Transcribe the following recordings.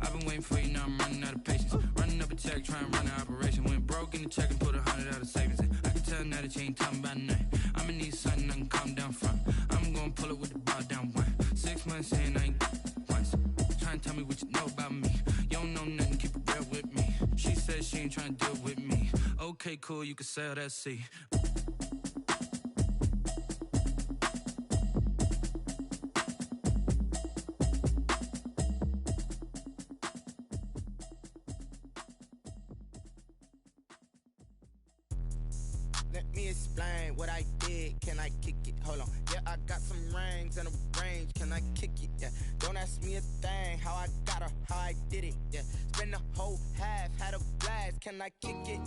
I've been waiting for you, now I'm running out of patience. Running up a check, trying to run an operation. Went broke in the check and put 100 out of savings in. I can tell now that you ain't talking about nothing. I'ma need something I can calm down from. I'm gonna pull it with the bar down one. 6 months in, I ain't once. Trying to tell me what you know about me. You don't know nothing, keep it real with me. She said she ain't trying to deal with me. Okay, cool, you can sell that C. Let me explain what I did. Can I kick it? Hold on. Yeah, I got some rings and a range. Can I kick it? Yeah. Don't ask me a thing. How I got her, how I did it. Yeah. Spend the whole half, had a blast. Can I kick it?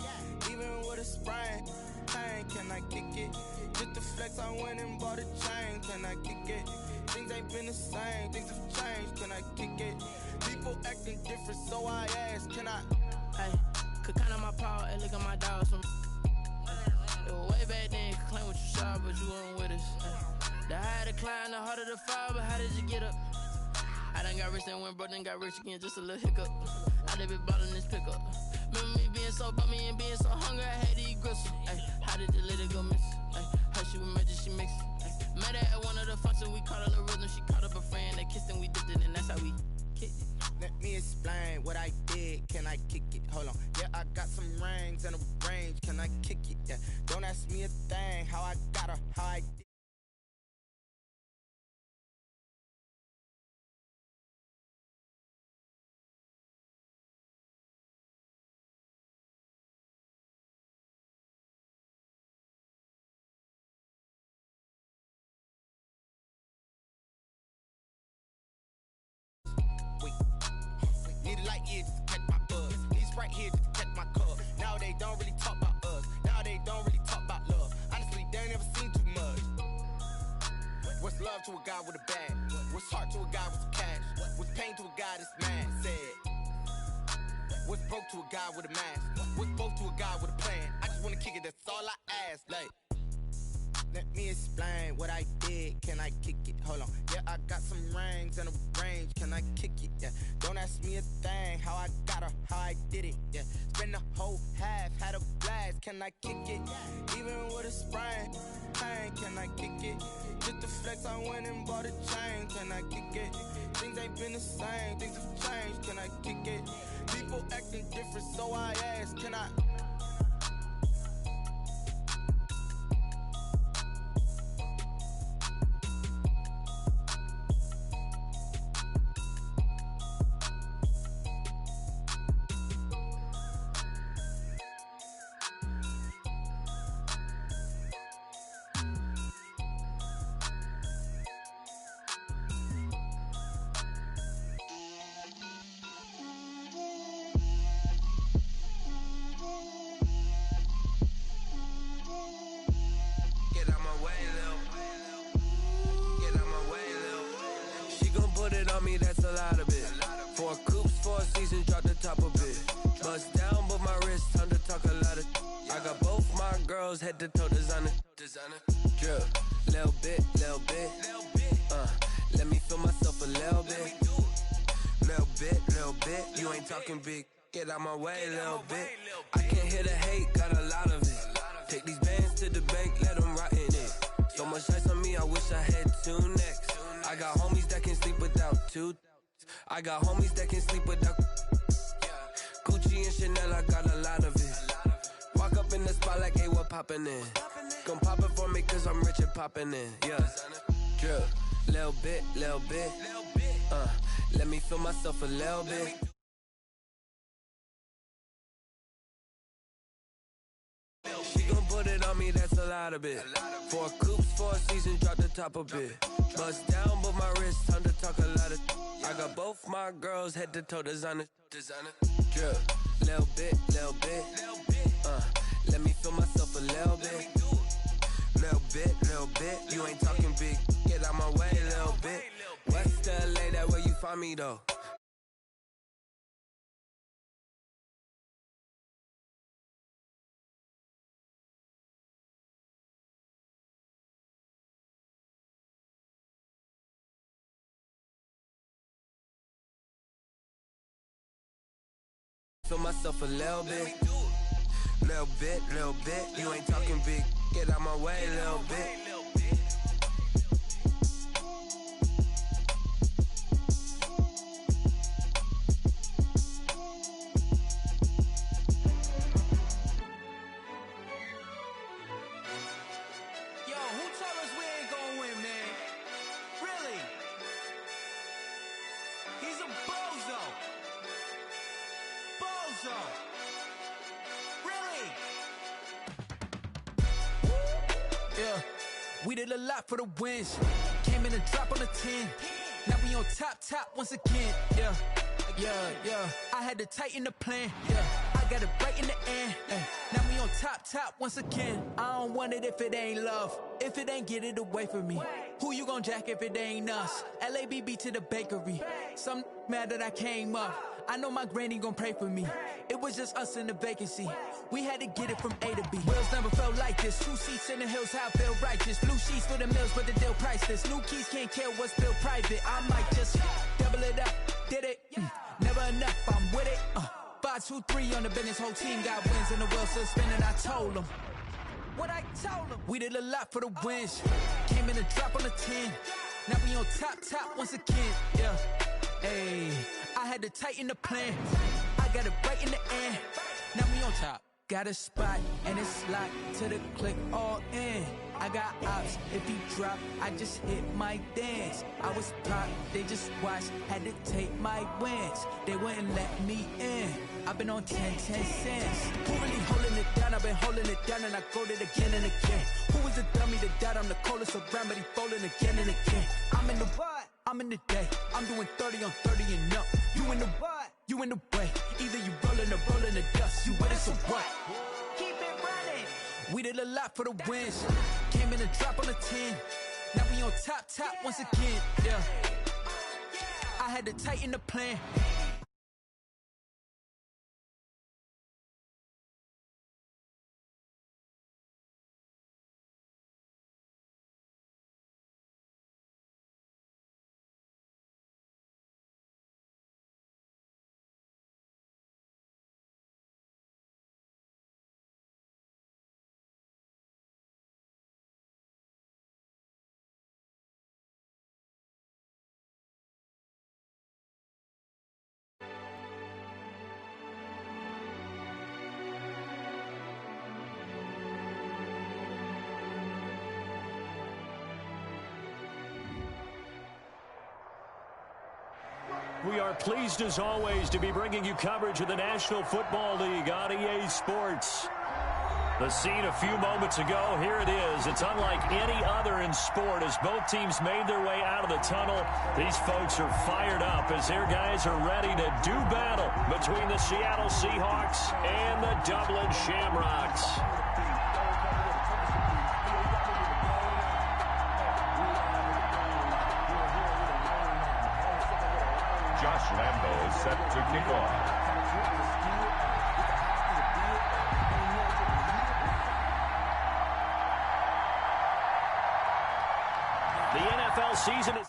Even with a sprain. Pain, can I kick it? Just the flex, I went and bought a chain. Can I kick it? Things ain't been the same. Things have changed. Can I kick it? People acting different, so I ask. Can I? Hey, could count on my power and look at my dogs from. It was way back then, you could claim what you saw, but you weren't with us. The higher the climb, the harder the fall, but how did you get up? I done got rich and went broke, then got rich again, just a little hiccup. I done been ballin' this pickup. Remember me being so bummy and being so hungry, I had to eat gristle. Ay, how did the lady go miss? Ay, how she was magic, she mixed. Met her at one of the functions, we caught her the rhythm, she caught up a friend, they kissed and we dipped it, and that's how we kicked it. Let me explain what I did. Can I kick it? Hold on. Yeah, I got some rings and a range. Can I kick it? Yeah. Don't ask me a thing. How I got her, how I did. Wait. Need a light here just to catch my buzz. Need Sprite here just to catch my cup. Now they don't really talk about us. Now they don't really talk about love. Honestly, they ain't never seen too much. What's love to a guy with a bag? What's heart to a guy with some cash? What's pain to a guy that's mad? Said. What's broke to a guy with a mask? What's both to a guy with a plan? I just wanna kick it, that's all I ask. Like, let me explain what I did. Can I kick it? Hold on. Yeah, I got some rings and a range. Can I kick it? Yeah. Don't ask me a thing. How I got her, how I did it. Yeah. Spend the whole half, had a blast. Can I kick it? Even with a sprain. Pain, can I kick it? Just the flex, I went and bought a chain. Can I kick it? Things ain't been the same. Things have changed. Can I kick it? People acting different, so I ask. Can I? Get out my way, Lil. Get out my way, Lil. She gon' put it on me, that's a lot of it. 4 coops, 4 seasons, drop the top a bit. Bust down, but my wrist, time to talk a lot of. I got both my girls, head to toe designer. Drip, little bit, little bit. Let me feel myself a little bit. Little bit. You ain't talking big. Get out my way, little bit. I can't hear the hate, got a lot of it. Take these bands to the bank, let them rot in it. So much ice on me, I wish I had 2 necks. I got homies that can sleep without 2. I got homies that can sleep without Gucci and Chanel, I got a lot of it. Walk up in the spot like, hey, what poppin' in? Gon' pop it for me cause I'm rich and poppin' in. Yeah, drip, little bit. Let me feel myself a little bit. She gon' put it on me, that's a lot of it. 4 coops, 4 seasons, drop the top a bit. Bust down, but my wrist, time to talk a lot of. I got both my girls, head to toe designer. Drip, little bit. Let me feel myself a little bit. Little bit. You ain't talking big. Get out my way, little bit. West LA, that where you find me though. For myself a little bit. Little bit. You ain't talking big. Get out my way, little bit. Yeah, we did a lot for the wins. Came in and dropped on the 10. Now we on top once again. Yeah. I had to tighten the plan. Yeah, I got it right in the end. Now we on top once again. I don't want it if it ain't love. If it ain't, get it away from me. Who you gon' jack if it ain't us? LABB to the bakery. Some mad that I came up. I know my granny gon' pray for me. It was just us in the vacancy. We had to get it from A to B. Wheels never felt like this. 2 seats in the hills, how I feel righteous. Blue sheets for the mills, but the deal priceless. New keys can't kill what's built private. I might just double it up. Did it? Never enough, I'm with it. 5, 2, 3 on the business. Whole team got wins and the wheels still spinning. I told them what I told them. We did a lot for the wins. Came in and drop on the 10. Now we on top once again. Yeah. Hey, I had to tighten the plan. I got it right in the end. Now we on top. Got a spot and it's locked to the click all in. I got ops, if he drop, I just hit my dance. I was pop, they just watched, had to take my wins. They wouldn't let me in. I've been on 10 cents. Who really holding it down? I've been holding it down and I got it again and again. Who was a dummy that died? I'm the coldest around, but he falling again and again. I'm in the what? I'm in the day. I'm doing 30 on 30 and up. You in the what? You in the way. Either you rolling or rolling the dust. You with us or what? Keep it running. We did a lot for the wins. Came in and drop on the 10. Now we on top once again. Yeah. I had to tighten the plan. We are pleased as always to be bringing you coverage of the National Football League on EA Sports. The scene a few moments ago, here it is. It's unlike any other in sport as both teams made their way out of the tunnel. These folks are fired up as their guys are ready to do battle between the Seattle Seahawks and the Dublin Shamrocks. Josh Lambo is set to kick off. The NFL season is...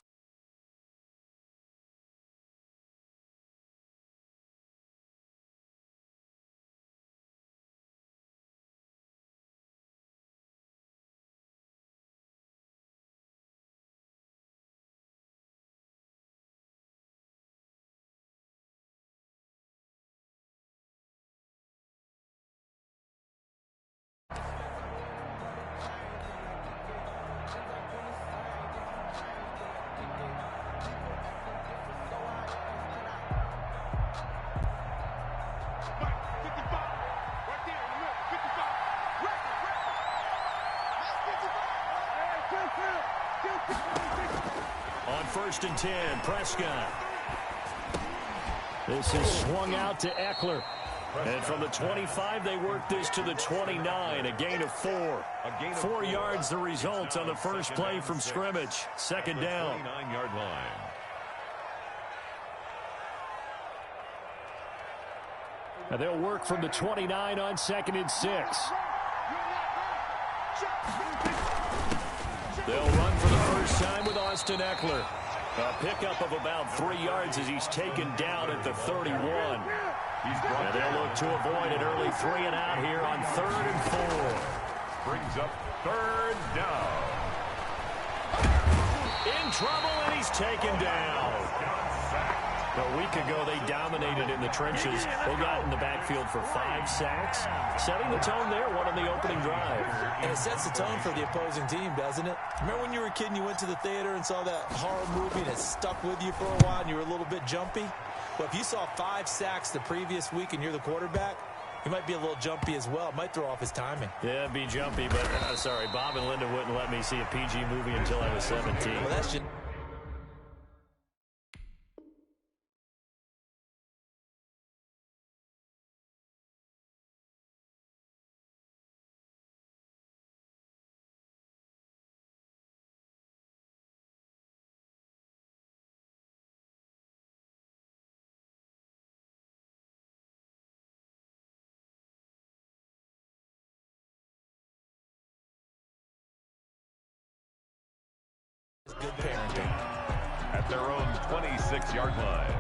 On 1st and 10, Prescott. This is swung out to Eckler. And from the 25, they work this to the 29, a gain of 4. 4 yards the result on the first play from scrimmage. Second down. 29-yard line. And they'll work from the 29 on 2nd and 6. They'll run for the first time with Austin Eckler. A pickup of about 3 yards as he's taken down at the 31. And they'll look to avoid an early 3 and out here on 3rd and 4. Brings up 3rd down. In trouble, and he's taken down. A week ago, they dominated in the trenches. They got in the backfield for 5 sacks, setting the tone there, one on the opening drive. And it sets the tone for the opposing team, doesn't it? Remember when you were a kid and you went to the theater and saw that horror movie and it stuck with you for a while and you were a little bit jumpy? Well, if you saw 5 sacks the previous week and you're the quarterback, he might be a little jumpy as well. It might throw off his timing. Yeah, it'd be jumpy, but sorry, Bob and Linda wouldn't let me see a PG movie until I was 17. Well, that's just... good parenting. At their own 26-yard line.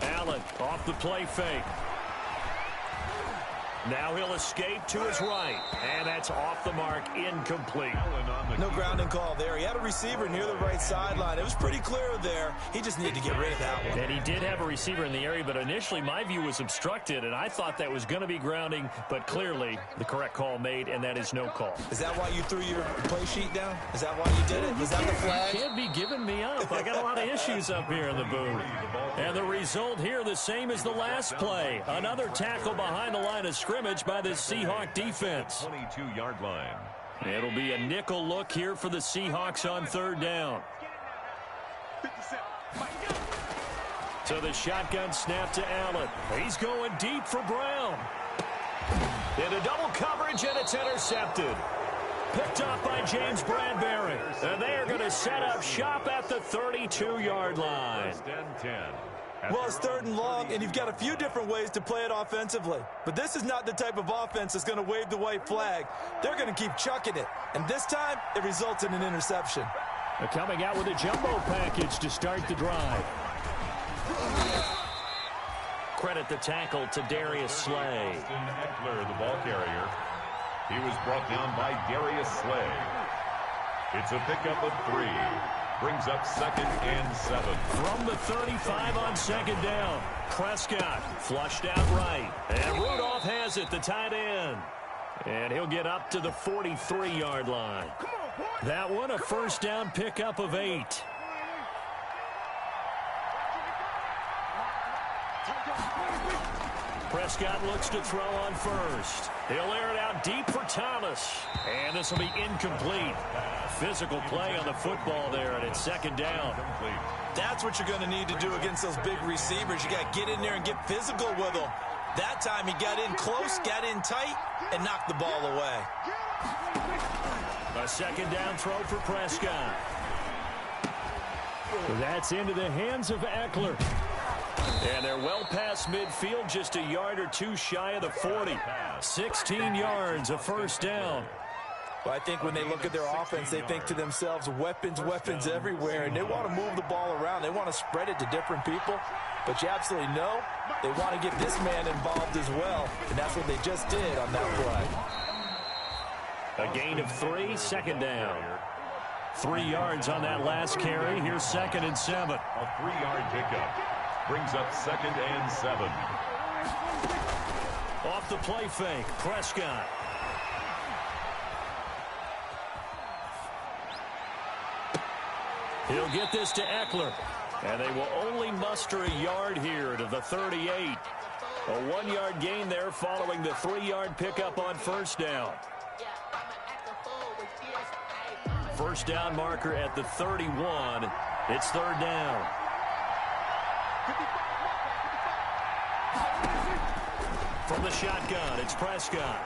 Allen off the play fake. Now he'll escape to his right, and that's off the mark, incomplete. No grounding call there. He had a receiver near the right sideline. It was pretty clear there. He just needed to get rid of that one. And he did have a receiver in the area, but initially my view was obstructed, and I thought that was going to be grounding, but clearly the correct call made, and that is no call. Is that why you threw your play sheet down? Is that why you did it? Was that the flag? You can't be giving me up. I got a lot of issues up here in the booth. And the result here the same as the last play. Another tackle behind the line of scrimmage by the Seahawk defense. 22-yard line. It'll be a nickel look here for the Seahawks on 3rd down. So the shotgun snap to Allen. He's going deep for Brown. Into double coverage, and it's intercepted. Picked off by James Bradbury. And they are going to set up shop at the 32-yard line. Well, it's 3rd and long, and you've got a few different ways to play it offensively. But this is not the type of offense that's going to wave the white flag. They're going to keep chucking it. And this time, it results in an interception. They're coming out with a jumbo package to start the drive. Credit the tackle to Darius Slay. Eckler, the ball carrier. He was brought down by Darius Slay. It's a pickup of 3. Brings up 2nd and 7. From the 35 on 2nd down. Prescott flushed out right. And Rudolph has it, the tight end. And he'll get up to the 43-yard line. That one, a 1st down pickup of 8. Prescott looks to throw on 1st. He'll air it out deep for Thomas. And this will be incomplete. Physical play on the football there, and it's 2nd down. That's what you're going to need to do against those big receivers. You got to get in there and get physical with them. That time he got in close, got in tight, and knocked the ball away. A 2nd down throw for Prescott. That's into the hands of Eckler. And they're well past midfield, just a yard or 2 shy of the 40. 16 yards, a 1st down. Well, I think when they look at their offense, they think to themselves, weapons, weapons everywhere, and they want to move the ball around. They want to spread it to different people, but you absolutely know they want to get this man involved as well, and that's what they just did on that play. A gain of 3, 2nd down. 3 yards on that last carry. Here's 2nd and 7. A 3-yard pickup. Brings up 2nd and 7. Off the play fake, Prescott. He'll get this to Eckler. And they will only muster a yard here to the 38. A 1-yard gain there following the 3-yard pickup on 1st down. 1st down marker at the 31. It's 3rd down. From the shotgun, it's Prescott.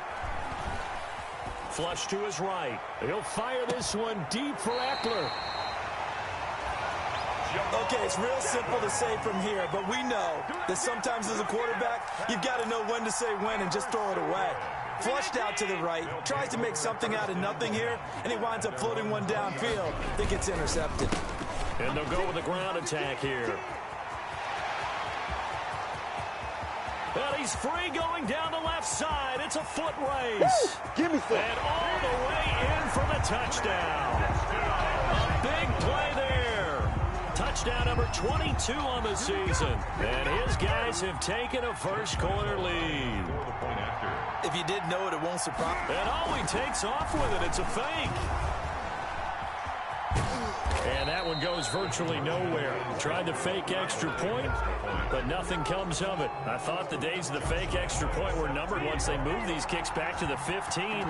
Flush to his right. He'll fire this one deep for Eckler. Okay, it's real simple to say from here, but we know that sometimes as a quarterback, you've got to know when to say when and just throw it away. Flushed out to the right, tries to make something out of nothing here, and he winds up floating one downfield that gets intercepted. And they'll go with a ground attack here. And he's free going down the left side. It's a foot race. Give me foot. And all the way in for the touchdown. A big play there. Touchdown number 22 on the season. And his guys have taken a first quarter lead. If you didn't know it, it won't surprise. And all he takes off with it, it's a fake. And that one goes virtually nowhere. Tried the fake extra point, but nothing comes of it. I thought the days of the fake extra point were numbered once they moved these kicks back to the 15.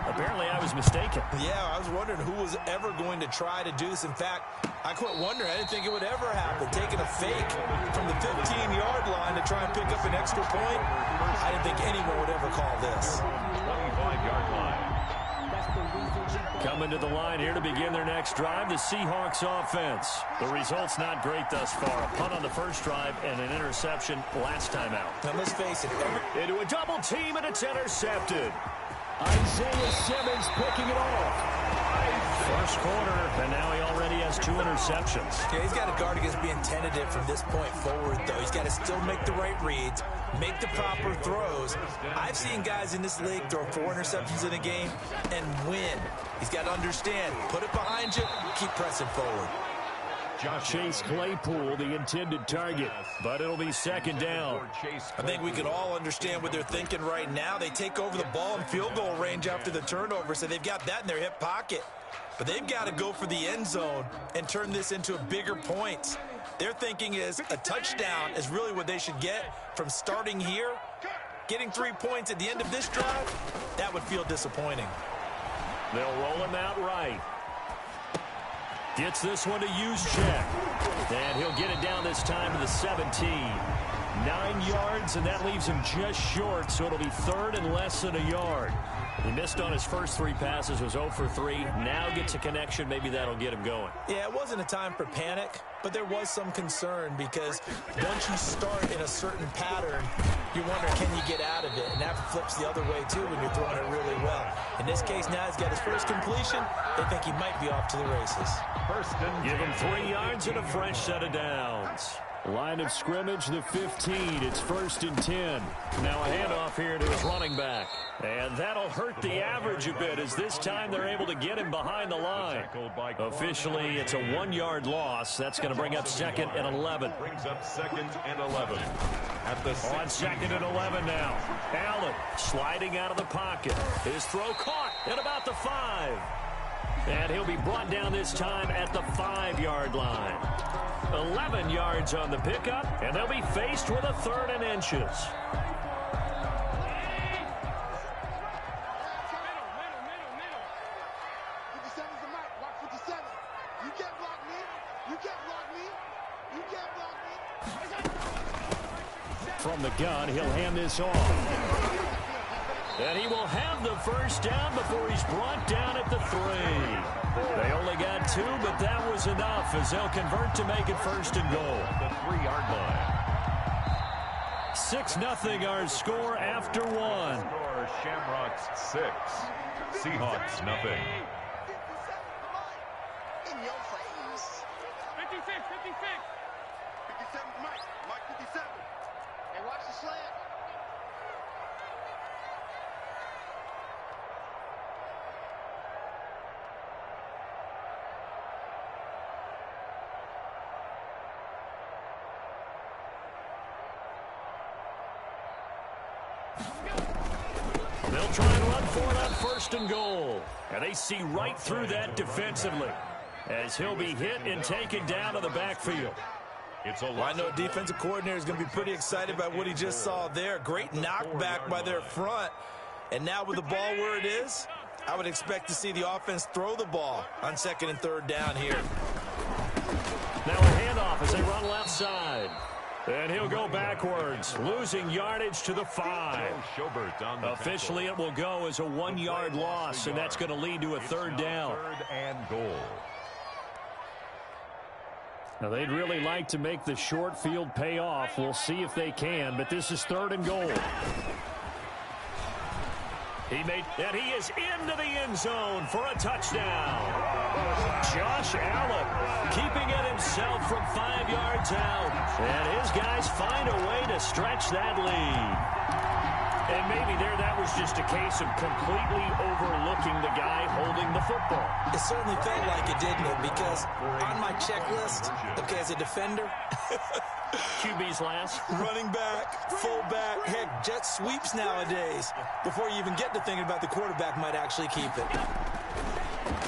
Apparently, I was mistaken. Yeah, I was wondering who was ever going to try to do this. In fact, I quit wondering. I didn't think it would ever happen. Taking a fake from the 15-yard line to try and pick up an extra point, I didn't think anyone would ever call this. 25-yard line. Coming to the line here to begin their next drive, the Seahawks offense. The result's not great thus far. A punt on the first drive and an interception last time out. Now, let's face it. Into a double team, and it's intercepted. Isaiah Simmons picking it off. First quarter, and now he already has 2 interceptions. Yeah, he's got to guard against being tentative from this point forward, though. He's got to still make the right reads, make the proper throws. I've seen guys in this league throw 4 interceptions in a game and win. He's got to understand, put it behind you, keep pressing forward. Chase Claypool, the intended target, but it'll be second down. I think we can all understand what they're thinking right now. They take over the ball in field goal range after the turnover, so they've got that in their hip pocket. But they've got to go for the end zone and turn this into a bigger point. Their thinking is a touchdown is really what they should get from starting here. Getting 3 points at the end of this drive, that would feel disappointing. They'll roll him out right. Gets this one to Juszczyk. And he'll get it down this time to the 17. 9 yards, and that leaves him just short, so it'll be third and less than a yard. He missed on his first 3 passes, was 0 for 3. Now gets a connection. Maybe that'll get him going. Yeah, it wasn't a time for panic, but there was some concern because once you start in a certain pattern, you wonder, can you get out of it? And that flips the other way, too, when you're throwing it really well. In this case, now he's got his first completion. They think he might be off to the races. Give him 3 yards and a fresh set of downs. Line of scrimmage, the 15. It's 1st and 10. Now a handoff here to his running back. And that'll hurt the average a bit as this time they're able to get him behind the line. Officially, it's a 1-yard loss. That's going to bring up 2nd and 11. Brings up 2nd and 11. At the On 2nd and 11 now. Allen sliding out of the pocket. His throw caught at about the 5. And he'll be brought down this time at the 5-yard line. 11 yards on the pickup, and they'll be faced with a 3rd and inches. From the gun, he'll hand this off. And he will have the first down before he's brought down at the 3. They only got 2, but that was enough as they'll convert to make it 1st and goal. the 3-yard line. 6-0 our score after 1. Score Shamrocks 6. Seahawks nothing. In your face. 56. 57, Mike 57. Hey, watch the slant. They'll try and run for it on 1st and goal. And they see right through that defensively as he'll be hit and taken down to the backfield. Well, I know defensive coordinator is going to be pretty excited by what he just saw there. Great knockback by their front. And now with the ball where it is, I would expect to see the offense throw the ball on 2nd and 3rd down here. Now a handoff as they run left side. And he'll go backwards, losing yardage to the 5. Officially, it will go as a 1-yard loss, and that's going to lead to a 3rd down. 3rd and goal. Now, they'd really like to make the short field pay off. We'll see if they can, but this is 3rd and goal. He is into the end zone for a touchdown. Josh Allen keeping it himself from 5 yards out. And his guys find a way to stretch that lead. And maybe that was just a case of completely overlooking the guy holding the football. It certainly felt like it, didn't it? Because on my checklist, okay, as a defender, QB's last. Running back, fullback, heck, jet sweeps nowadays. Before you even get to thinking about the quarterback might actually keep it.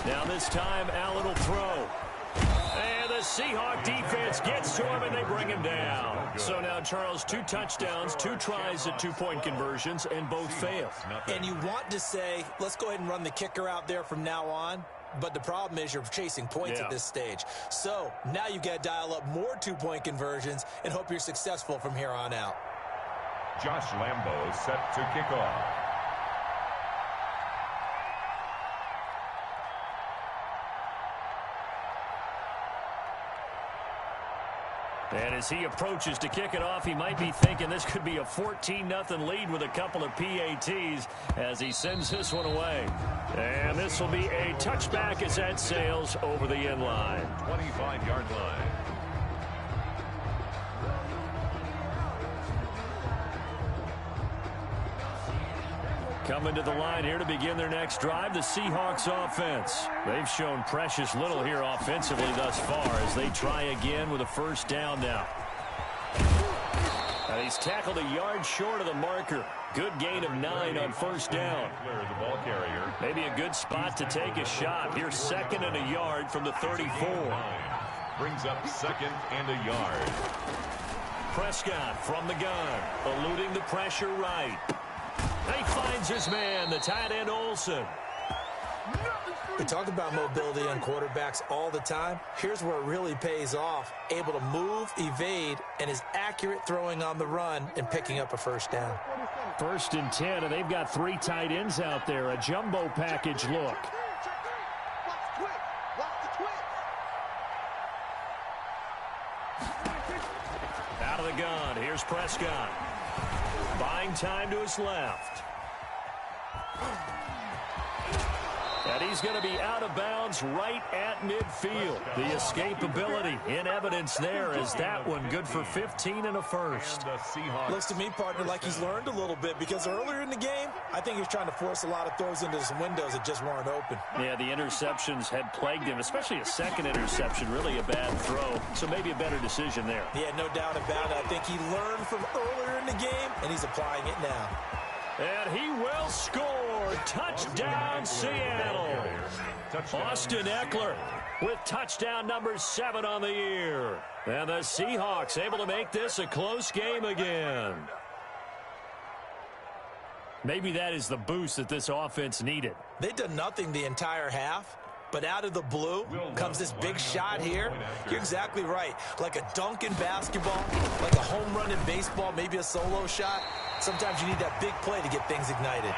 Now this time, Allen will throw. And the Seahawk defense gets to him, and they bring him down. So now, Charles, 2 touchdowns, 2 tries at 2-point conversions, and both fail. And you want to say, let's go ahead and run the kicker out there from now on. But the problem is you're chasing points at this stage. So now you got to dial up more 2-point conversions and hope you're successful from here on out. Josh Lambo set to kick off. And as he approaches to kick it off, he might be thinking this could be a 14-0 lead with a couple of PATs as he sends this one away. And this will be a touchback as that sails over the end line. 25-yard line. Coming to the line here to begin their next drive, the Seahawks offense. They've shown precious little here offensively thus far as they try again with a 1st down now. And he's tackled a yard short of the marker. Good gain of 9 on 1st down. The ball carrier. Maybe a good spot to take a shot. Here's 2nd and a yard from the 34. Brings up 2nd and a yard. Prescott from the gun, eluding the pressure right. He finds his man, the tight end Olsen. We talk about mobility on quarterbacks all the time. Here's where it really pays off. Able to move, evade, and is accurate throwing on the run and picking up a 1st down. 1st and 10, and they've got 3 tight ends out there. A jumbo package look. Out of the gun, here's Prescott. Buying time to his left. And he's going to be out of bounds right at midfield. The escapability in evidence there as that one good for 15 and a 1st. Looks to me, partner, like he's learned a little bit because earlier in the game, I think he was trying to force a lot of throws into some windows that just weren't open. Yeah, the interceptions had plagued him, especially a 2nd interception, really a bad throw. So maybe a better decision there. Yeah, no doubt about it. I think he learned from earlier in the game, and he's applying it now. And he will score. Touchdown, Seattle. Austin Eckler with touchdown number 7 on the year. And the Seahawks able to make this a close game again. Maybe that is the boost that this offense needed. They've done nothing the entire half. But out of the blue comes this big shot here. You're exactly right. Like a dunk in basketball, like a home run in baseball, maybe a solo shot. Sometimes you need that big play to get things ignited.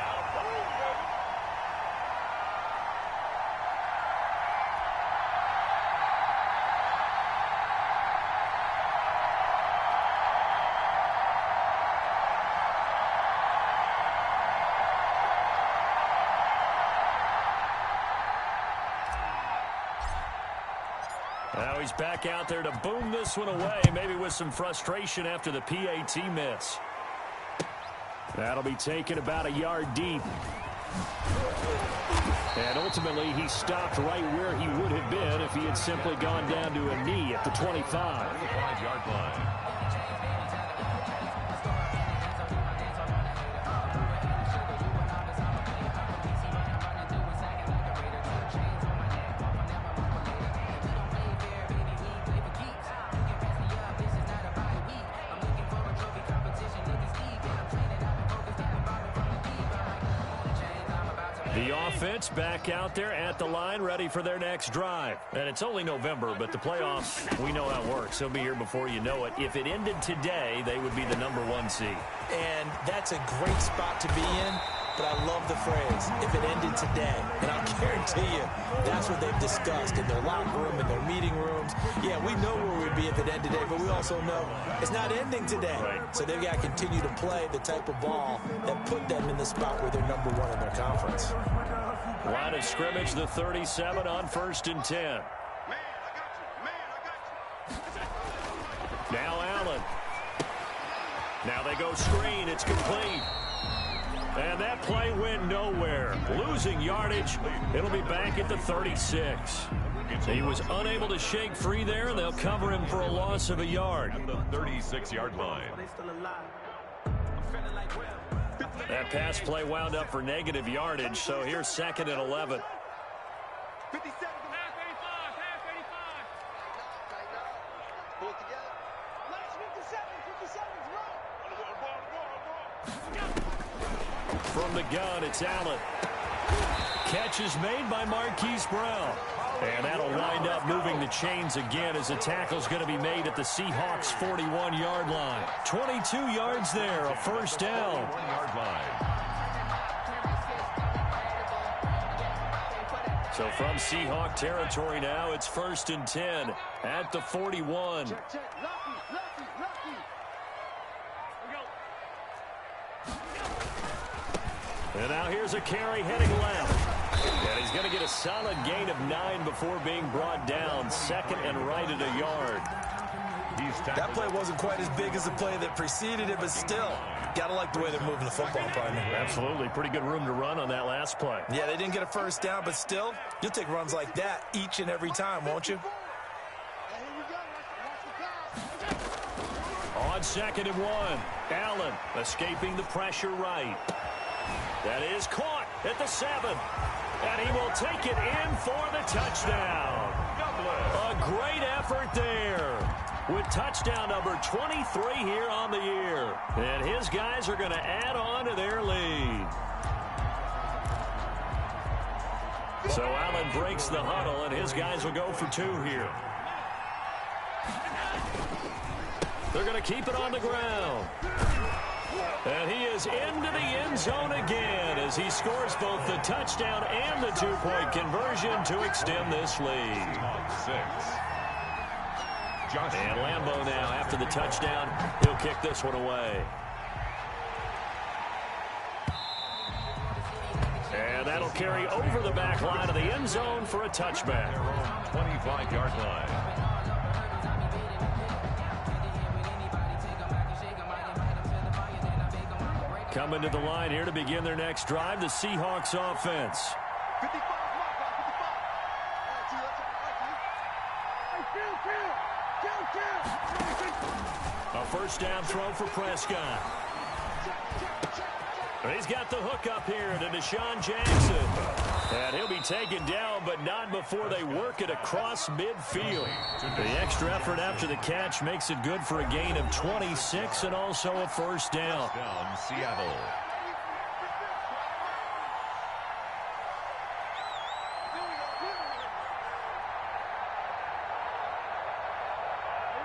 Now he's back out there to boom this one away, maybe with some frustration after the PAT miss. That'll be taken about a yard deep. And ultimately, he stopped right where he would have been if he had simply gone down to a knee at the 25. 5-yard line. Offense back out there at the line, ready for their next drive. And it's only November, but the playoffs, we know how it works. They'll be here before you know it. If it ended today, they would be the #1 seed. And that's a great spot to be in. but I love the phrase, if it ended today. And I'll guarantee you, that's what they've discussed in their locker room, in their meeting rooms. Yeah, we know where we'd be if it ended today, but we also know it's not ending today. Right. So they've got to continue to play the type of ball that put them in the spot where they're #1 in their conference. Line of scrimmage, the 37 on 1st and 10. Now Allen. Now they go screen. It's complete. And that play went nowhere. Losing yardage. It'll be back at the 36. He was unable to shake free there, and they'll cover him for a loss of a yard. At the 36-yard line. That pass play wound up for negative yardage, so here's 2nd and 11. 57. Half 85. Pull it together. Last 57's right. From the gun, it's Allen. Catch is made by Marquise Brown. And that'll wind up moving the chains again as the tackle's going to be made at the Seahawks' 41-yard line. 22 yards there, a first down. 1-yard line. So from Seahawk territory now, it's 1st and 10 at the 41. Lucky. And now here's a carry heading left. And he's going to get a solid gain of 9 before being brought down. 2nd and right at a yard. That play wasn't quite as big as the play that preceded it, but still, got to like the way they're moving the football, partner. Absolutely. Pretty good room to run on that last play. Yeah, they didn't get a first down, but still, you'll take runs like that each and every time, won't you? On 2nd and 1, Allen escaping the pressure right. That is caught at the 7. And he will take it in for the touchdown. A great effort there with touchdown number 23 here on the year. And his guys are going to add on to their lead. So Allen breaks the huddle, and his guys will go for 2 here. They're going to keep it on the ground. And he is into the end zone again as he scores both the touchdown and the 2-point conversion to extend this lead. 6. And Lambeau now, after the touchdown, he'll kick this one away. And that'll carry over the back line of the end zone for a touchback. 25-yard line. Coming to the line here to begin their next drive, the Seahawks offense. 55. A first down throw for Prescott. He's got the hook up here to Deshaun Jackson. And he'll be taken down, but not before they work it across midfield. The extra effort after the catch makes it good for a gain of 26 and also a first down. Down Seattle.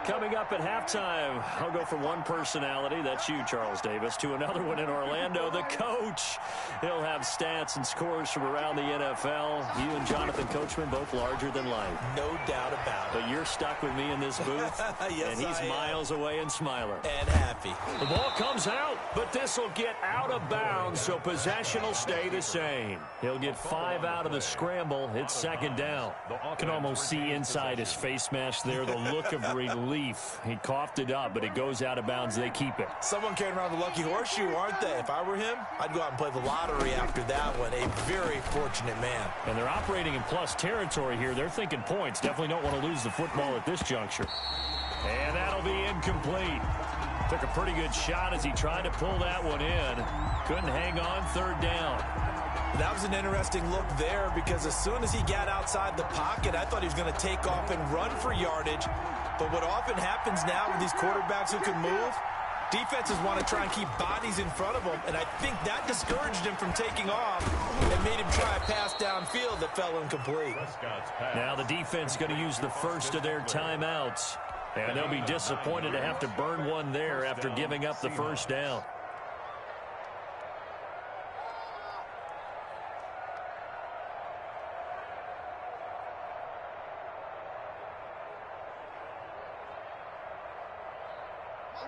Coming up at halftime, I'll go from one personality, that's you, Charles Davis, to another one in Orlando, the coach. He'll have stats and scores from around the NFL. You and Jonathan Coachman, both larger than life. No doubt about it. But you're stuck with me in this booth, Yes, and he's miles away and smiling. And happy. The ball comes out, but this will get out of bounds, so possession will stay the same. He'll get 5 out of the scramble. It's second down. Can almost see inside his face mask there, the look of relief. He coughed it up, but it goes out of bounds. They keep it. Someone carrying around the lucky horseshoe, aren't they? If I were him, I'd go out and play the lottery after that one. A very fortunate man. And they're operating in plus territory here. They're thinking points. Definitely don't want to lose the football at this juncture. And that'll be incomplete. Took a pretty good shot as he tried to pull that one in. Couldn't hang on, third down. That was an interesting look there because as soon as he got outside the pocket, I thought he was going to take off and run for yardage. But what often happens now with these quarterbacks who can move, defenses want to try and keep bodies in front of them, and I think that discouraged him from taking off and made him try a pass downfield that fell incomplete. Now the defense going to use the first of their timeouts, and they'll be disappointed to have to burn one there after giving up the first down.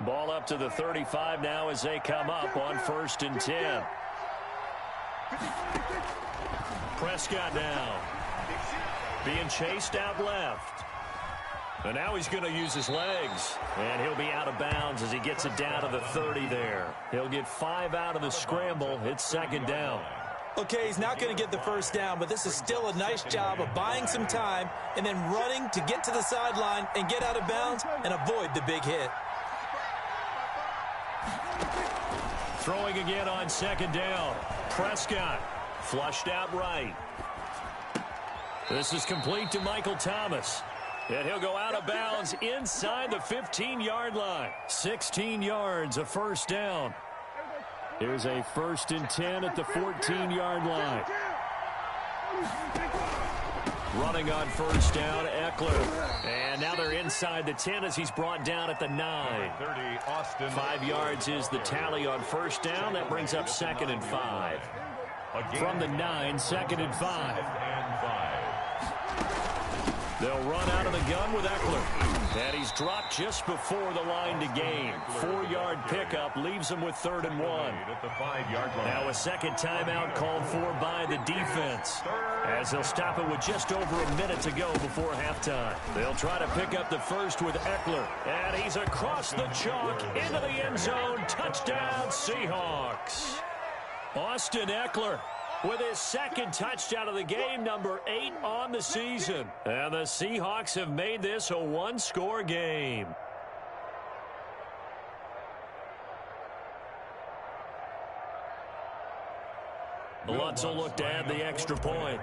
Ball up to the 35 now as they come up on 1st and 10. Prescott now being chased out left. And now he's going to use his legs. And he'll be out of bounds as he gets it down to the 30 there. He'll get 5 out of the scramble. It's 2nd down. Okay, he's not going to get the 1st down, but this is still a nice job of buying some time and then running to get to the sideline and get out of bounds and avoid the big hit. Throwing again on 2nd down. Prescott flushed out right. This is complete to Michael Thomas. And he'll go out of bounds inside the 15-yard line. 16 yards, a 1st down. Here's a 1st and 10 at the 14-yard line. Running on 1st down, Eckler. And now they're inside the 10 as he's brought down at the 9. 5 yards is the tally on 1st down. That brings up 2nd and 5. From the 9, 2nd and 5. They'll run out of the gun with Eckler. And he's dropped just before the line to gain. 4-yard pickup leaves him with 3rd and 1. Now a 2nd timeout called for by the defense, as they'll stop it with just over a minute to go before halftime. They'll try to pick up the 1st with Eckler. And he's across the chalk into the end zone. Touchdown, Seahawks. Austin Eckler with his 2nd touchdown of the game, number 8 on the season. And the Seahawks have made this a 1-score game. Lutz will look to add the extra point.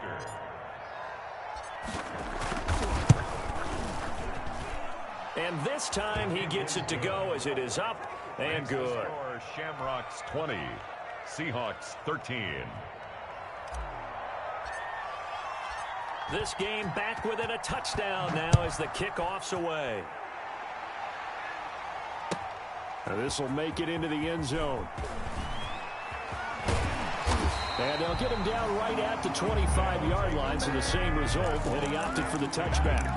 And this time he gets it to go as it is up and good. Shamrocks 20, Seahawks 13. This game back within a touchdown now as the kickoff's away. This will make it into the end zone. And they'll get him down right at the 25-yard line, so the same result, and he opted for the touchback.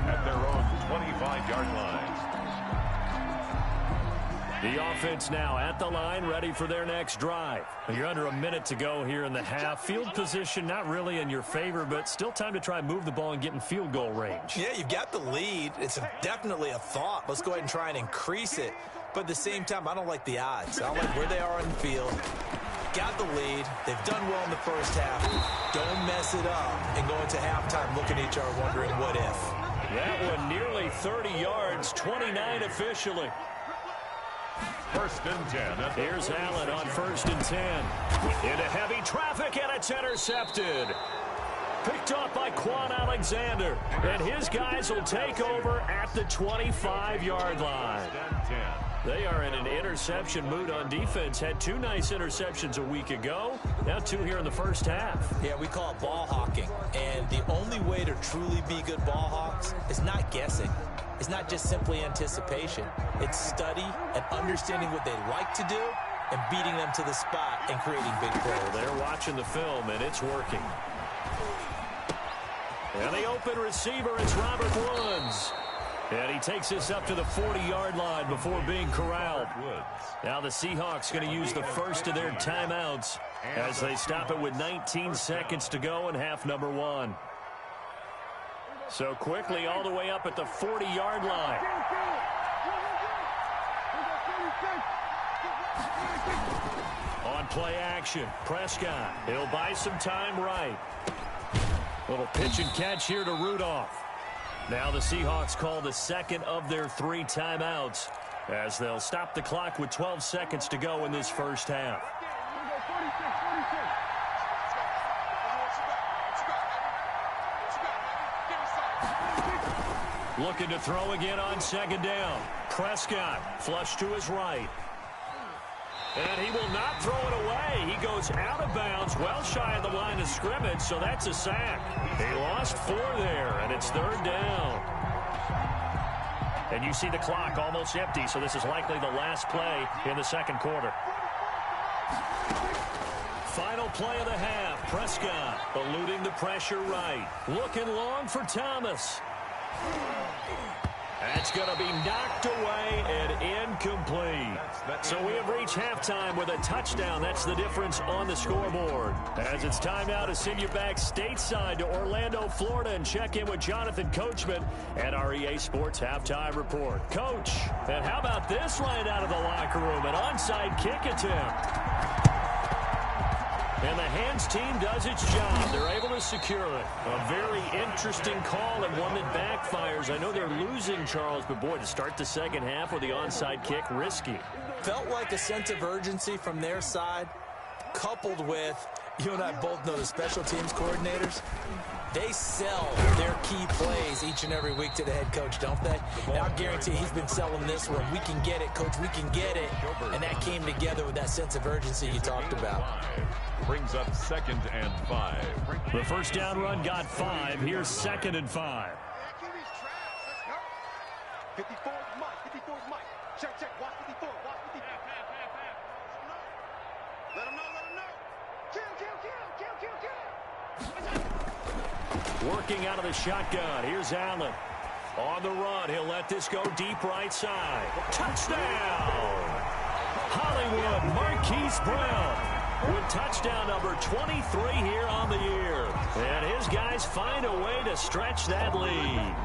At their own 25-yard line. The offense now at the line, ready for their next drive. You're under a minute to go here in the half. Field position not really in your favor, but still time to try and move the ball and get in field goal range. Yeah, you've got the lead. It's definitely a thought. Let's go ahead and try and increase it. But at the same time, I don't like the odds. I don't like where they are on the field. Got the lead. They've done well in the first half. Don't mess it up and go into halftime looking at each other wondering what if. That one nearly 30 yards, 29 officially. 1st and 10. Here's Allen on 1st and 10. Into heavy traffic, and it's intercepted. Picked off by Quan Alexander. And his guys will take over at the 25-yard line. They are in an interception mood on defense. Had 2 nice interceptions a week ago. Now 2 here in the first half. Yeah, we call it ball hawking. And the only way to truly be good ball hawks is not guessing. It's not just simply anticipation. It's study and understanding what they like to do and beating them to the spot and creating big plays. Well, they're watching the film, and it's working. And the open receiver, it's Robert Woods. And he takes this up to the 40-yard line before being corralled. Now the Seahawks going to use the first of their timeouts as they stop it with 19 seconds to go in half number 1. So quickly all the way up at the 40-yard line. On play action, Prescott. He'll buy some time right. Little pitch and catch here to Rudolph. Now the Seahawks call the 2nd of their 3 timeouts as they'll stop the clock with 12 seconds to go in this first half. Looking to throw again on 2nd down. Prescott flush to his right. And he will not throw it away. He goes out of bounds, well shy of the line of scrimmage, so that's a sack. He lost 4 there, and it's 3rd down. And you see the clock almost empty, so this is likely the last play in the 2nd quarter. Final play of the half. Prescott eluding the pressure right. Looking long for Thomas. That's going to be knocked away and incomplete. So we have reached halftime with a touchdown. That's the difference on the scoreboard. As it's time now to send you back stateside to Orlando, Florida, and check in with Jonathan Coachman at our EA Sports Halftime Report. Coach, and how about this right out of the locker room? An onside kick attempt. And the hands team does its job. They're able to secure it. A very interesting call and one that backfires. I know they're losing, Charles, but boy, to start the second half with the onside kick, risky. Felt like a sense of urgency from their side, coupled with, you and I both know the special teams coordinators. They sell their key plays each and every week to the head coach, don't they? And I guarantee he's been selling this one. We can get it, coach. We can get it. And that came together with that sense of urgency you talked about. Brings up 2nd and 5. The first down run got 5. Here's 2nd and 5. 54 is Mike. 54 is Mike. Check. Watch 54. Watch 54. Let him know. Kill. Working out of the shotgun. Here's Allen. On the run. He'll let this go deep right side. Touchdown! Hollywood Marquise Brown with touchdown number 23 here on the year. And his guys find a way to stretch that lead.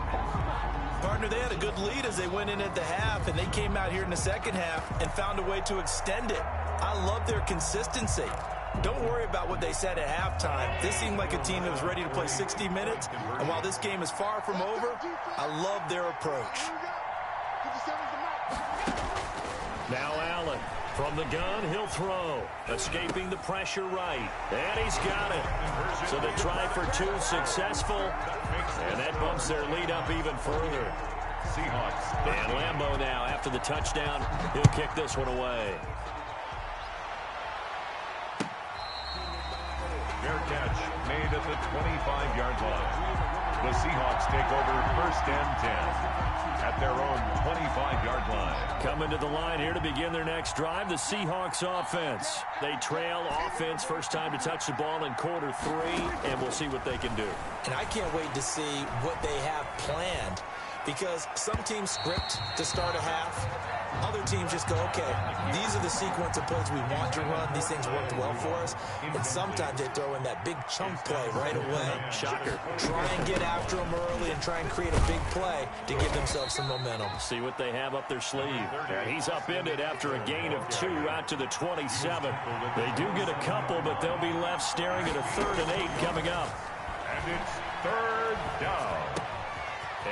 Partner, they had a good lead as they went in at the half, and they came out here in the second half and found a way to extend it. I love their consistency. Don't worry about what they said at halftime. This seemed like a team that was ready to play 60 minutes, and while this game is far from over, I love their approach. Now Allen. From the gun, he'll throw. Escaping the pressure right. And he's got it. So the try for 2 successful. And that bumps their lead up even further. Seahawks. And Lambeau now, after the touchdown, he'll kick this one away. Fair catch made at the 25-yard line. The Seahawks take over 1st and 10 at their own 25-yard line. Coming to the line here to begin their next drive, the Seahawks offense. They trail offense, first time to touch the ball in quarter 3, and we'll see what they can do. And I can't wait to see what they have planned, because some teams script to start a half. Other teams just go, okay, these are the sequence of plays we want to run. These things worked well for us. And sometimes they throw in that big chunk play right away. Shocker. Try and get after them early and try and create a big play to give themselves some momentum. See what they have up their sleeve. And he's upended after a gain of 2 out to the 27. They do get a couple, but they'll be left staring at a 3rd and 8 coming up. And it's 3rd down.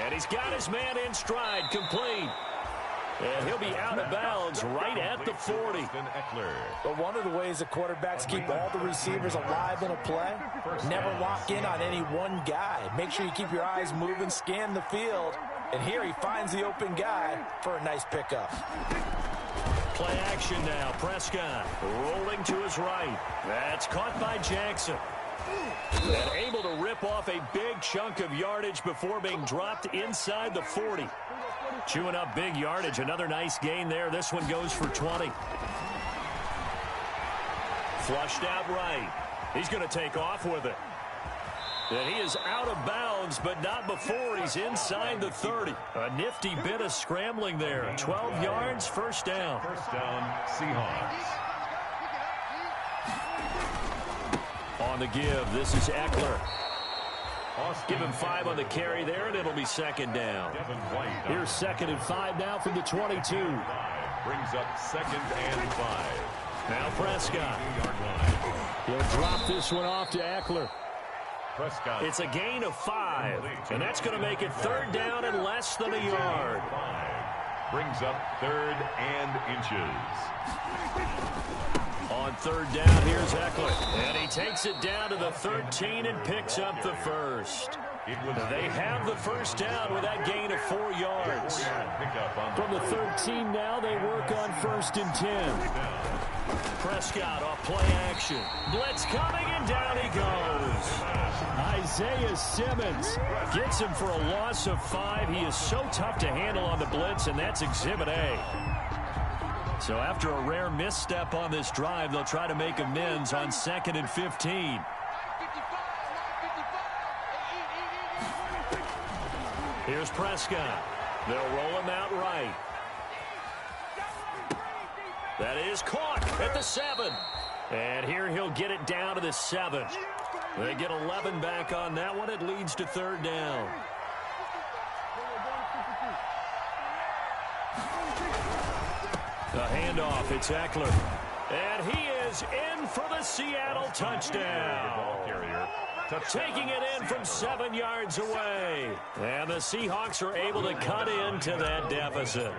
And he's got his man in stride, complete. And he'll be out of bounds right at the 40. But one of the ways the quarterbacks keep all the receivers alive in a play, never lock in on any one guy. Make sure you keep your eyes moving, scan the field. And here he finds the open guy for a nice pickup. Play action now. Prescott rolling to his right. That's caught by Jackson. And able to rip off a big chunk of yardage before being dropped inside the 40. Chewing up big yardage. Another nice gain there. This one goes for 20. Flushed out right. He's going to take off with it. And he is out of bounds, but not before he's inside the 30. A nifty bit of scrambling there. 12 yards, first down. First down, Seahawks. On the give, this is Eckler. Give him 5 on the carry there, and it'll be 2nd down. Here's 2nd and 5 now from the 22. Brings up 2nd and 5. Now Prescott. He'll drop this one off to Eckler. Prescott. It's a gain of 5, and that's going to make it 3rd down and less than a yard. Brings up 3rd and inches. On 3rd down, here's Eckler. And he takes it down to the 13 and picks up the first. They have the first down with that gain of 4 yards. From the 13 now, they work on 1st and 10. Prescott off play action. Blitz coming, and down he goes. Isaiah Simmons gets him for a loss of 5. He is so tough to handle on the blitz, and that's Exhibit A. So after a rare misstep on this drive, they'll try to make amends on 2nd and 15. Here's Prescott. They'll roll him out right. That is caught at the 7. And here he'll get it down to the 7. They get 11 back on that one. It leads to 3rd down. The handoff, it's Eckler. And he is in for the Seattle touchdown. Taking it in from 7 yards away. And the Seahawks are able to cut into that deficit.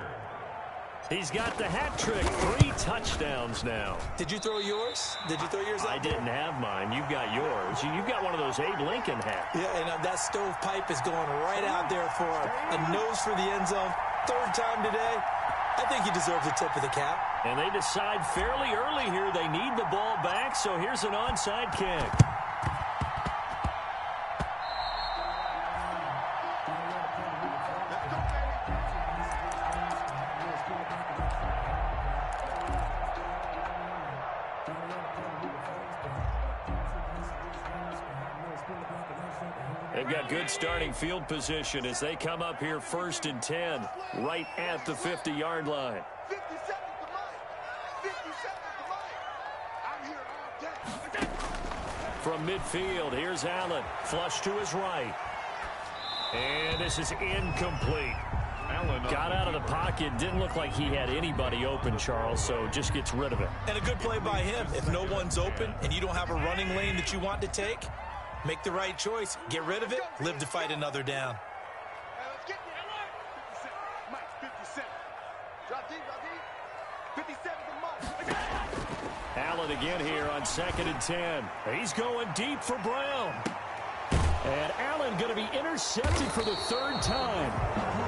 He's got the hat trick, 3 touchdowns now. Did you throw yours? Did you throw yours out? I didn't have mine. You've got yours. You've got one of those Abe Lincoln hats. Yeah, and that stovepipe is going right out there for a nose for the end zone. 3rd time today. I think he deserves a tip of the cap. And they decide fairly early here they need the ball back, so here's an onside kick. They've got good starting field position as they come up here 1st and 10, right at the 50-yard line. 50 seconds to Mike. 50 seconds to Mike. I'm here all day. From midfield, here's Allen. Flush to his right. And this is incomplete. Allen got out of the pocket. Didn't look like he had anybody open, Charles, so just gets rid of it. And a good play by him. If no one's open and you don't have a running lane that you want to take, make the right choice. Get rid of it. Live to fight another down. Let's get there. 50 seconds. Mike, 50 seconds. Drop deep, drop deep. 50 seconds to Mike. Allen again here on 2nd and 10. He's going deep for Brown. And Allen going to be intercepted for the 3rd time.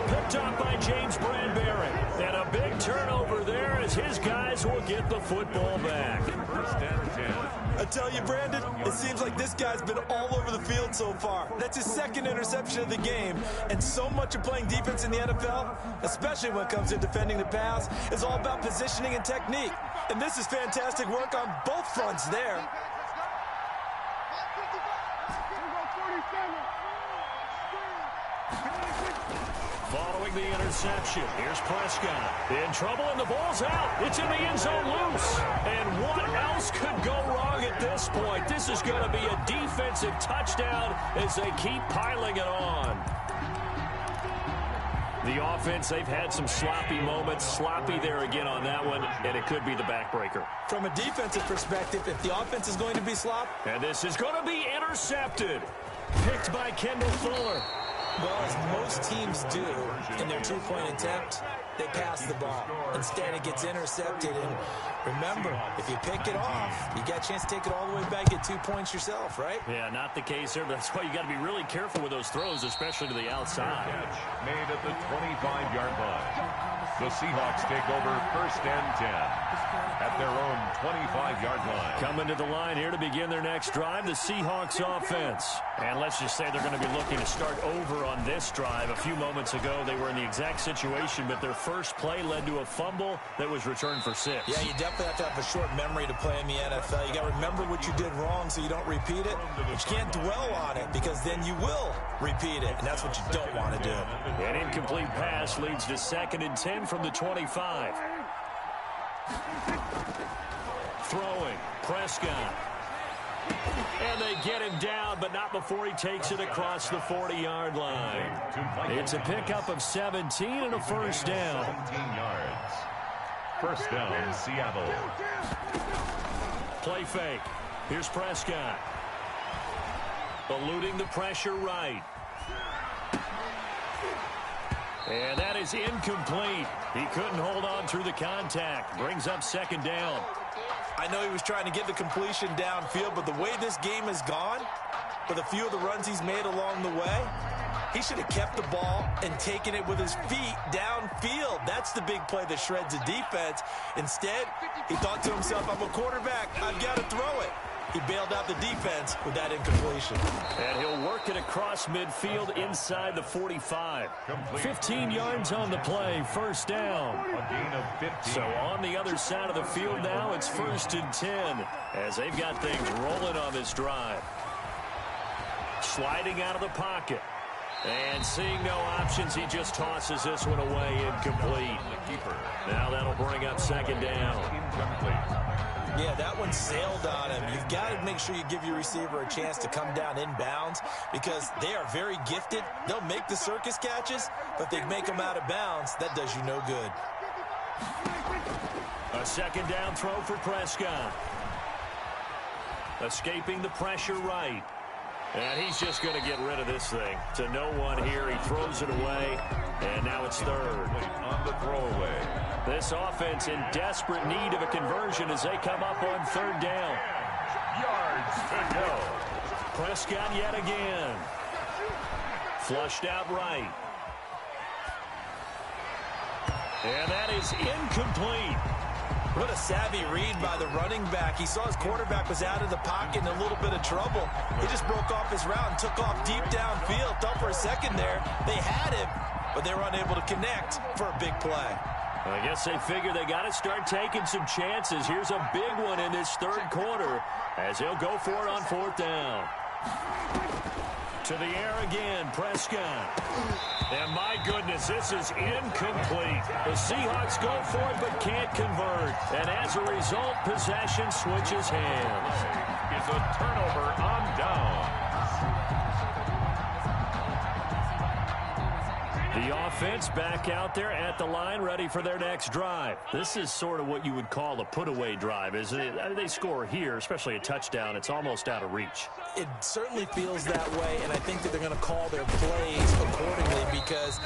Picked up by James Bradbury. And a big turnover there as his guys will get the football back. 1st and 10. I tell you, Brandon, it seems like this guy's been all over the field so far. That's his 2nd interception of the game. And so much of playing defense in the NFL, especially when it comes to defending the pass, is all about positioning and technique. And this is fantastic work on both fronts there. Following the interception, here's Prescott. In trouble, and the ball's out. It's in the end zone loose. And what else could go wrong at this point? This is going to be a defensive touchdown as they keep piling it on. The offense, they've had some sloppy moments. Sloppy there again on that one, and it could be the backbreaker. From a defensive perspective, if the offense is going to be slop. And this is going to be intercepted. Picked by Kendall Fuller. Well, as most teams do in their 2-point attempt, they pass the ball. Instead, it gets intercepted. And remember, if you pick it off, you got a chance to take it all the way back, get 2 points yourself, right? Yeah, not the case there. That's why you got to be really careful with those throws, especially to the outside. Catch made at the 25-yard line. The Seahawks take over 1st and 10 at their own 25-yard line. Coming to the line here to begin their next drive, the Seahawks offense. And let's just say they're going to be looking to start over on this drive. A few moments ago, they were in the exact situation, but their first play led to a fumble that was returned for 6. Yeah, you definitely have to have a short memory to play in the NFL. You got to remember what you did wrong so you don't repeat it. But you can't dwell on it because then you will repeat it, and that's what you don't want to do. An incomplete pass leads to 2nd and 10 from the 25. Throwing, Prescott. And they get him down, but not before he takes it across the 40-yard line. It's a pickup of 17 and a 1st down. 17 yards. 1st down, Seattle. Play fake. Here's Prescott. Eluding the pressure right. And that is incomplete. He couldn't hold on through the contact. Brings up 2nd down. I know he was trying to get the completion downfield, but the way this game has gone, with a few of the runs he's made along the way, he should have kept the ball and taken it with his feet downfield. That's the big play that shreds a defense. Instead, he thought to himself, I'm a quarterback. I've got to throw it. He bailed out the defense with that incompletion. And he'll work it across midfield inside the 45. 15 yards on the play, 1st down. A gain of 15. So on the other side of the field now, it's 1st and 10 as they've got things rolling on this drive. Sliding out of the pocket. And seeing no options, he just tosses this one away, incomplete. Now that'll bring up second down. Yeah, that one sailed on him. You've got to make sure you give your receiver a chance to come down inbounds because they are very gifted. They'll make the circus catches, but if they make them out of bounds, that does you no good. A second down throw for Prescott. Escaping the pressure right. And he's just going to get rid of this thing. To no one here. He throws it away. And now it's third. On the throwaway. This offense in desperate need of a conversion as they come up on third down. Yards to go. Prescott yet again. Flushed out right. And that is incomplete. What a savvy read by the running back. He saw his quarterback was out of the pocket in a little bit of trouble. He just broke off his route and took off deep downfield. Thought for a second there they had him, but they were unable to connect for a big play. I guess they figure they got to start taking some chances. Here's a big one in this third quarter as he'll go for it on fourth down. To the air again, Prescott. And my goodness, this is incomplete. The Seahawks go for it but can't convert. And as a result, possession switches hands. It's a turnover on downs. The offense back out there at the line, ready for their next drive. This is sort of what you would call a put-away drive, isn't it? They score here, especially a touchdown. It's almost out of reach. It certainly feels that way, and I think that they're going to call their plays accordingly because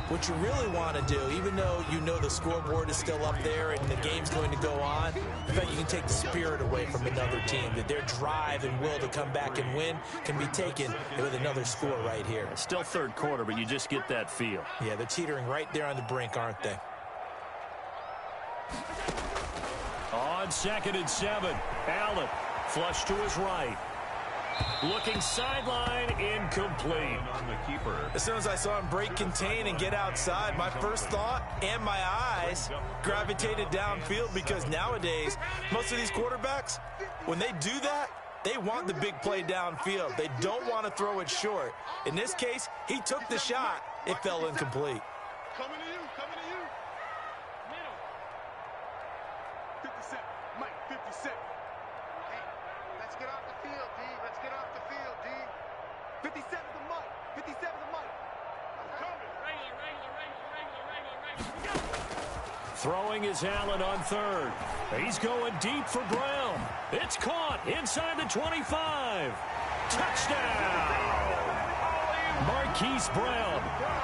what you really want to do, even though you know the scoreboard is still up there and the game's going to go on, in fact, you can take the spirit away from another team, that their drive and will to come back and win can be taken with another score right here. It's still third quarter, but you just get that feel. Yeah, they're teetering right there on the brink, aren't they? On 2nd and 7, Allen flush to his right. Looking sideline, incomplete. On the keeper. As soon as I saw him break contain and get outside, my first thought and my eyes gravitated downfield because nowadays, most of these quarterbacks, when they do that, they want the big play downfield. They don't want to throw it short. In this case, he took the shot. It fell incomplete. Coming to you, coming to you. Middle. 57, Mike, 57. Hey, let's get off the field, D. Let's get off the field, D. 57 to Mike. 57 to Mike. I'm coming. Regular. Throwing is Allen on third. He's going deep for Brown. It's caught inside the 25. Touchdown! Marquise Brown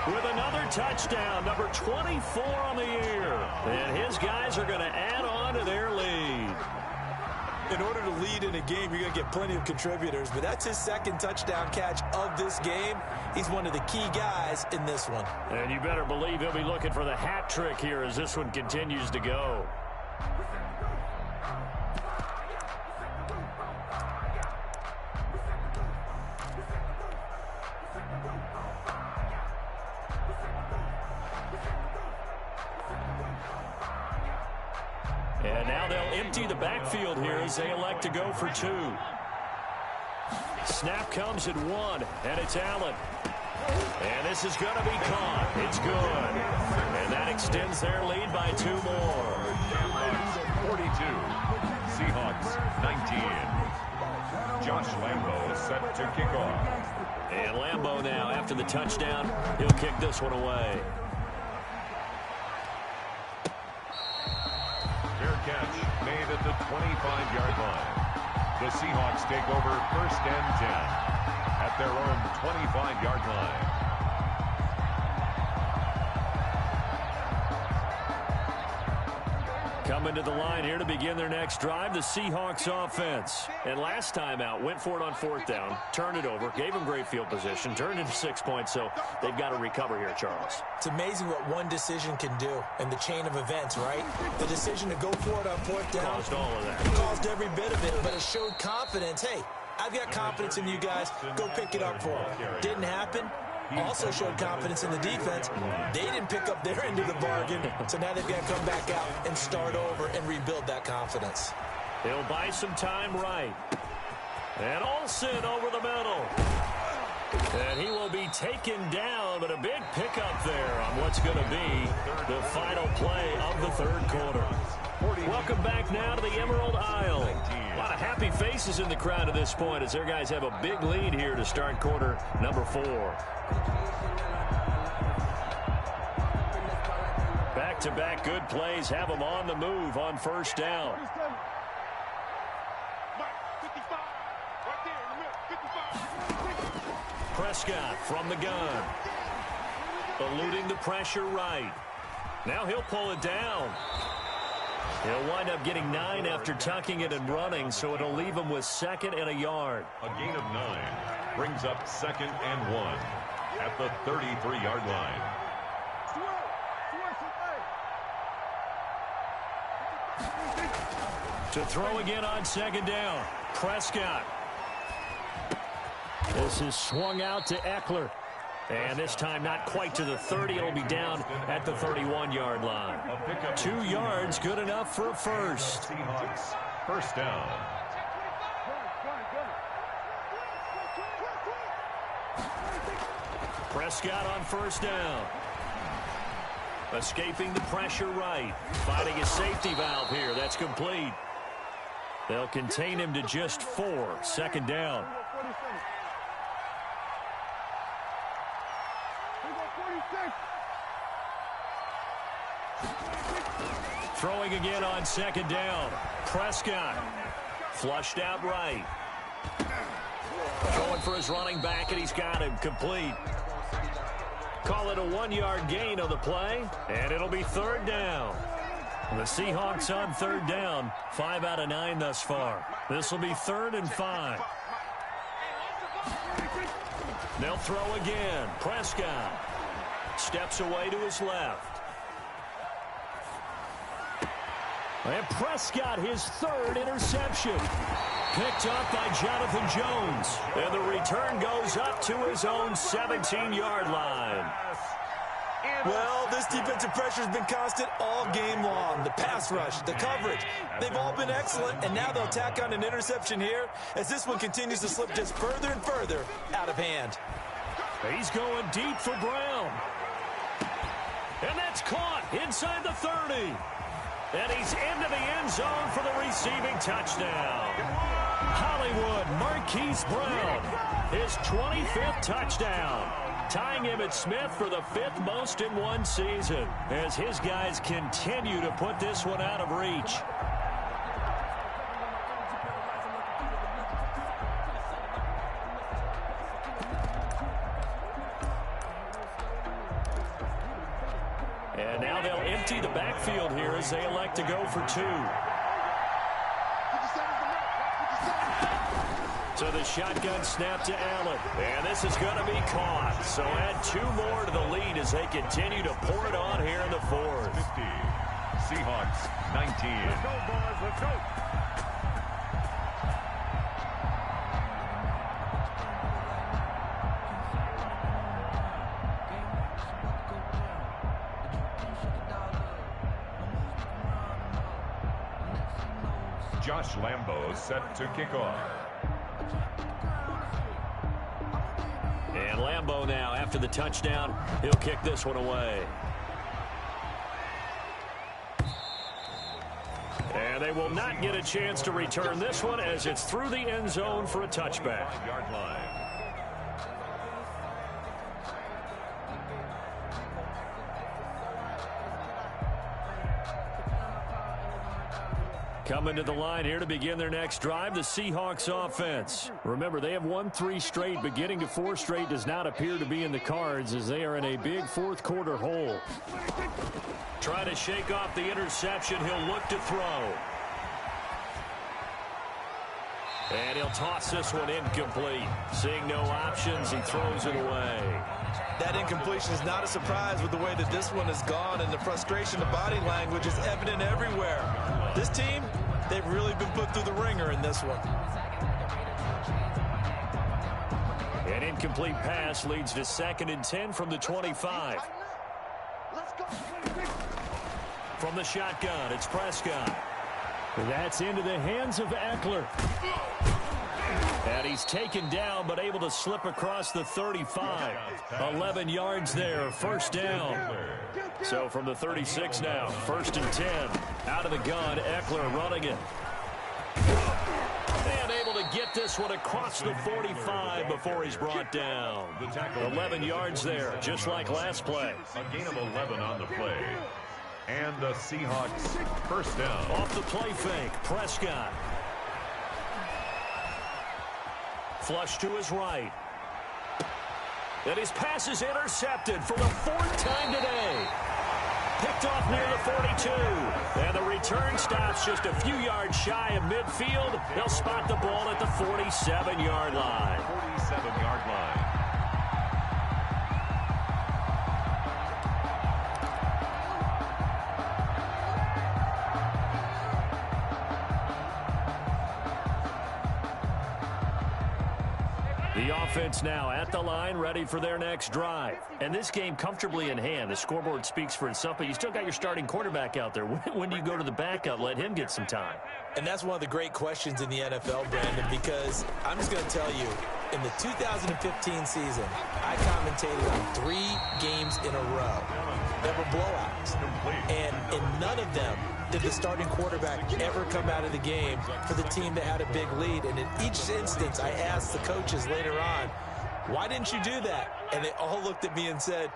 with another touchdown, number 24 on the year. And his guys are going to add on to their lead. In order to lead in a game, you're going to get plenty of contributors, but that's his second touchdown catch of this game. He's one of the key guys in this one. And you better believe he'll be looking for the hat trick here as this one continues to go. And now they'll empty the backfield here as they elect to go for two. Snap comes at 1, and it's Allen. And this is going to be caught. It's good. And that extends their lead by 2 more. 42. Seahawks 19. Josh Lambo set to kick off. And Lambo now, after the touchdown, he'll kick this one away. Catch made at the 25-yard line. The Seahawks take over 1st and 10 at their own 25-yard line. Coming to the line here to begin their next drive, the Seahawks offense. And last time out, went for it on 4th down, turned it over, gave them great field position, turned into 6 points, so they've got to recover here, Charles. It's amazing what one decision can do in the chain of events, right? The decision to go for it on 4th down caused all of that. Caused every bit of it, but it showed confidence. Hey, I've got confidence in you guys. Go pick it up for them. Didn't happen. Also showed confidence in the defense. They didn't pick up their end of the bargain, so now they've got to come back out and start over and rebuild that confidence. He'll buy some time right. And Olsen over the middle. And he will be taken down, but a big pickup there on what's going to be the final play of the third quarter. Welcome back now to the Emerald Isle. A lot of happy faces in the crowd at this point as their guys have a big lead here to start quarter number 4. Back-to-back good plays have them on the move on first down. Prescott from the gun. Eluding the pressure right. Now he'll pull it down. He'll wind up getting 9 after tucking it and running, so it'll leave him with 2nd and a yard. A gain of 9 brings up 2nd and 1 at the 33-yard line. To throw again on 2nd down. Prescott. This is swung out to Eckler. And this time not quite to the 30. It'll be down at the 31-yard line. 2 yards, good enough for a first. Seahawks, first down. Prescott on first down. Escaping the pressure right. Finding a safety valve here. That's complete. They'll contain him to just 4. 2nd down. Throwing again on 2nd down. Prescott. Flushed out right. Going for his running back, and he's got him complete. Call it a 1-yard gain on the play, and it'll be 3rd down. The Seahawks on 3rd down, 5 out of 9 thus far. This will be 3rd and 5. They'll throw again. Prescott steps away to his left. And Prescott, his 3rd interception. Picked up by Jonathan Jones. And the return goes up to his own 17-yard line. Well, this defensive pressure has been constant all game long. The pass rush, the coverage, they've all been excellent, and now they'll tack on an interception here as this one continues to slip just further and further out of hand. He's going deep for Brown. And that's caught inside the 30. And he's into the end zone for the receiving touchdown. Hollywood Marquise Brown, his 25th touchdown. Tying Emmitt Smith for the 5th most in one season as his guys continue to put this one out of reach. And now they'll empty the backfield here as they elect to go for 2. So the shotgun snap to Allen. And this is going to be caught. So add 2 more to the lead as they continue to pour it on here in the 4th. 50. Seahawks, 19. Let's go, boys. Let's go. Josh Lambo set to kick off. And Lambo now, after the touchdown, he'll kick this one away. And they will not get a chance to return this one as it's through the end zone for a touchback. 5-yard line. Coming to the line here to begin their next drive, the Seahawks offense. Remember, they have won 3 straight, but getting to 4 straight does not appear to be in the cards as they are in a big 4th quarter hole. Trying to shake off the interception, he'll look to throw. And he'll toss this one incomplete. Seeing no options, he throws it away. That incompletion is not a surprise with the way that this one has gone, and the frustration of body language is evident everywhere. This team, they've really been put through the ringer in this one. An incomplete pass leads to 2nd and 10 from the 25. From the shotgun, it's Prescott. That's into the hands of Eckler. And he's taken down, but able to slip across the 35. 11 yards there, first down. So from the 36 now, 1st and 10. Out of the gun, Eckler running it. And able to get this one across the 45 before he's brought down. 11 yards there, just like last play. A gain of 11 on the play. And the Seahawks first down. Off the play fake, Prescott. Flush to his right. And his pass is intercepted for the 4th time today. Picked off near the 42. And the return stops just a few yards shy of midfield. They'll spot the ball at the 47-yard line. 47-yard line. The offense now at the line, ready for their next drive. And this game comfortably in hand. The scoreboard speaks for itself, but you still got your starting quarterback out there. When do you go to the backup, let him get some time? And that's one of the great questions in the NFL, Brandon, because I'm just going to tell you, in the 2015 season, I commentated on 3 games in a row that were blowouts. And in none of them did the starting quarterback ever come out of the game for the team that had a big lead. And in each instance, I asked the coaches later on, why didn't you do that? And they all looked at me and said,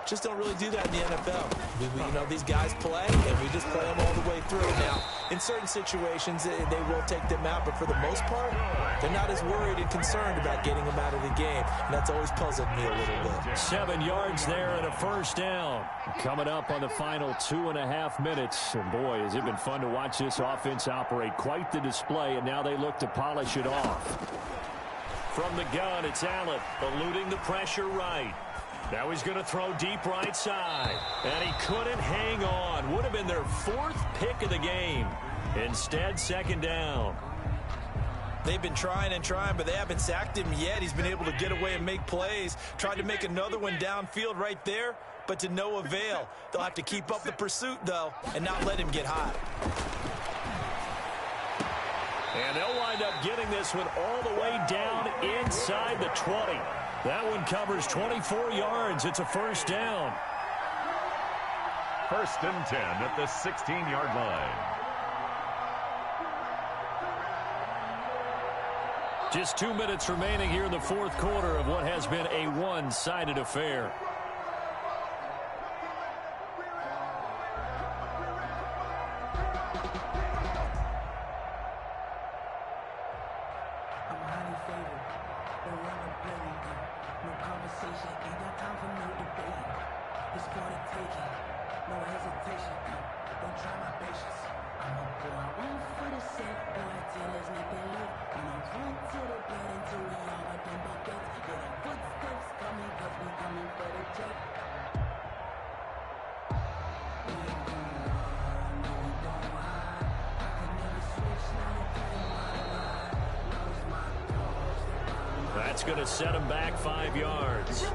just don't really do that in the NFL. These guys play, and we just play them all the way through. Now, in certain situations, they will take them out, but for the most part, they're not as worried and concerned about getting them out of the game, and that's always puzzled me a little bit. 7 yards there and a first down. Coming up on the final 2.5 minutes, and boy, has it been fun to watch this offense operate. Quite the display, and now they look to polish it off. From the gun, it's Allen, eluding the pressure right. Now he's going to throw deep right side. And he couldn't hang on. Would have been their 4th pick of the game. Instead, 2nd down. They've been trying and trying, but they haven't sacked him yet. He's been able to get away and make plays. Tried to make another one downfield right there, but to no avail. They'll have to keep up the pursuit, though, and not let him get hot. And they'll wind up getting this one all the way down inside the 20. That one covers 24 yards. It's a first down. 1st and 10 at the 16-yard line. Just 2 minutes remaining here in the 4th quarter of what has been a one-sided affair. That's going to set him back 5 yards.